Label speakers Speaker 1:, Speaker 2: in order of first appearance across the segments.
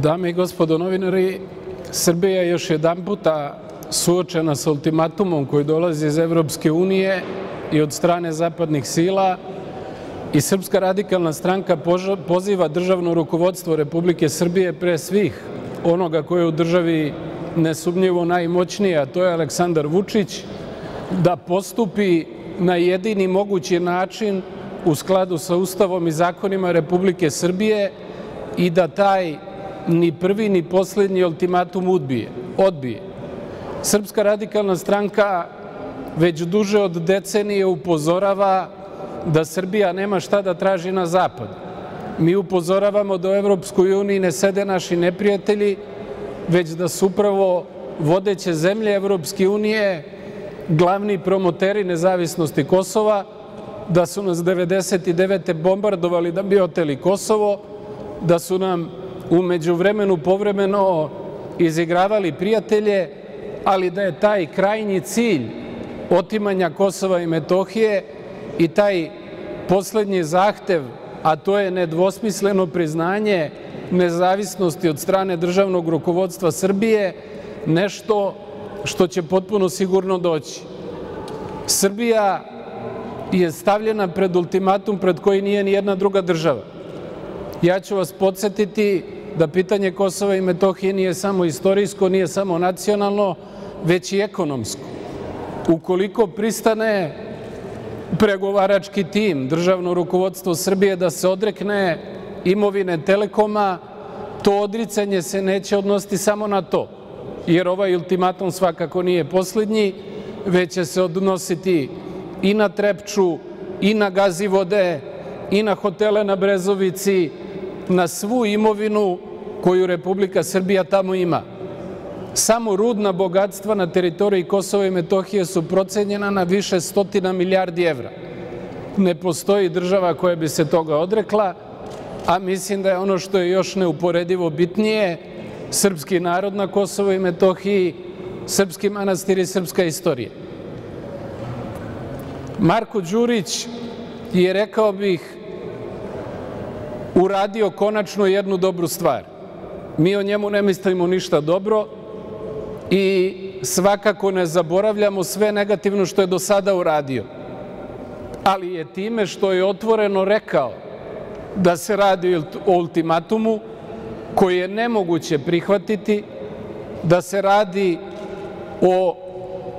Speaker 1: Dame i gospodo novinari, Srbija je još jedanputa suočena sa ultimatumom koji dolazi iz Evropske unije i od strane zapadnih sila i Srpska radikalna stranka poziva državno rukovodstvo Republike Srbije, pre svih onoga koji je u državi nesumnjivo najmoćniji, a to je Aleksandar Vučić, da postupi na jedini mogući način u skladu sa Ustavom i zakonima Republike Srbije i da taj ni prvi ni poslednji ultimatum odbije. Srpska radikalna stranka već duže od decenije upozorava da Srbija nema šta da traži na zapadu. Mi upozoravamo da u Evropskoj uniji ne sede naši neprijatelji, već da su upravo vodeće zemlje Evropske unije glavni promoteri nezavisnosti Kosova, da su nas 1999. bombardovali da bi oteli Kosovo, da su nam u međuvremenu povremeno izigravali prijatelje, ali da je taj krajnji cilj otimanja Kosova i Metohije i taj poslednji zahtev, a to je nedvosmisleno priznanje nezavisnosti od strane državnog rukovodstva Srbije, nešto što će potpuno sigurno doći. Srbija je stavljena pred ultimatum pred koji nije ni jedna druga država. Ja ću vas podsetiti da pitanje Kosova i Metohije nije samo istorijsko, nije samo nacionalno, već i ekonomsko. Ukoliko pristane pregovarački tim, državno rukovodstvo Srbije da se odrekne imovine Telekoma, to odricanje se neće odnositi samo na to, jer ovaj ultimatum svakako nije poslednji, već će se odnositi i na Trepču, i na Gazivode, i na hotele na Brezovici, na svu imovinu koju Republika Srbija tamo ima. Samo rudna bogatstva na teritoriji Kosova i Metohije su procenjena na više stotina milijardi evra. Ne postoji država koja bi se toga odrekla, a mislim da je ono što je još neuporedivo bitnije, srpski narod na Kosovu i Metohiji, srpski manastir i srpska istorija. Marko Đurić je, rekao bih, uradio konačno jednu dobru stvar. Mi o njemu ne mislimo ništa dobro i svakako ne zaboravljamo sve negativno što je do sada uradio. Ali je time što je otvoreno rekao da se radi o ultimatumu koji je nemoguće prihvatiti, da se radi o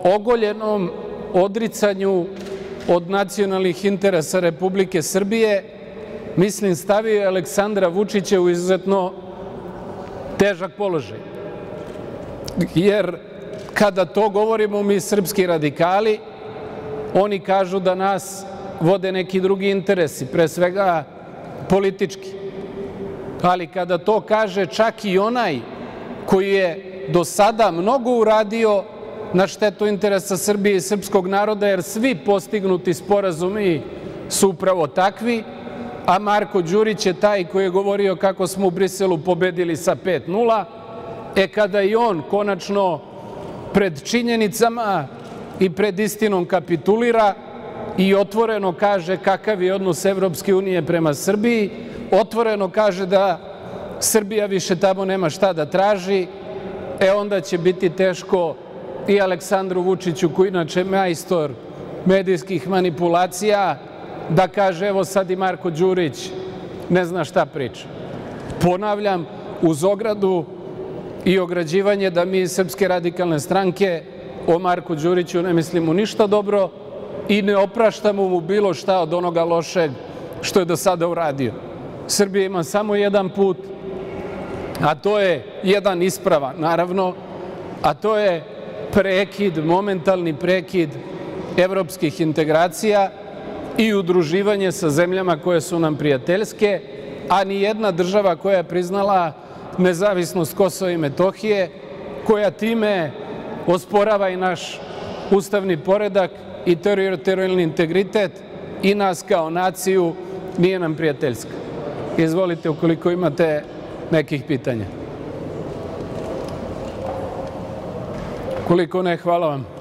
Speaker 1: ogoljenom odricanju od nacionalnih interesa Republike Srbije, mislim, stavio je Aleksandra Vučića u izuzetno težak položaj. Jer kada to govorimo mi srpski radikali, oni kažu da nas vode neki drugi interesi, pre svega politički. Ali kada to kaže čak i onaj koji je do sada mnogo uradio na štetu interesa Srbije i srpskog naroda, jer svi postignuti sporazumi su upravo takvi, a Marko Đurić je taj koji je govorio kako smo u Briselu pobedili sa 5:0, kada i on konačno pred činjenicama i pred istinom kapitulira i otvoreno kaže kakav je odnos Evropske unije prema Srbiji, otvoreno kaže da Srbija više tamo nema šta da traži, onda će biti teško i Aleksandru Vučiću, koji inače majstor medijskih manipulacija, da kaže evo sad i Marko Đurić ne zna šta priča. Ponavljam, uz ogradu i ograđivanje da mi iz Srpske radikalne stranke o Marku Đuriću ne mislimo ništa dobro i ne opraštamo mu bilo šta od onoga lošeg što je do sada uradio. Srbija ima samo jedan put, a to je jedan ispravan, naravno, a to je prekid, momentalni prekid evropskih integracija i udruživanje sa zemljama koje su nam prijateljske, a ni jedna država koja je priznala nezavisnost Kosova i Metohije, koja time osporava i naš ustavni poredak i teritorijalni integritet i nas kao naciju, nije nam prijateljska. Izvolite ukoliko imate nekih pitanja. Koliko ne, hvala vam.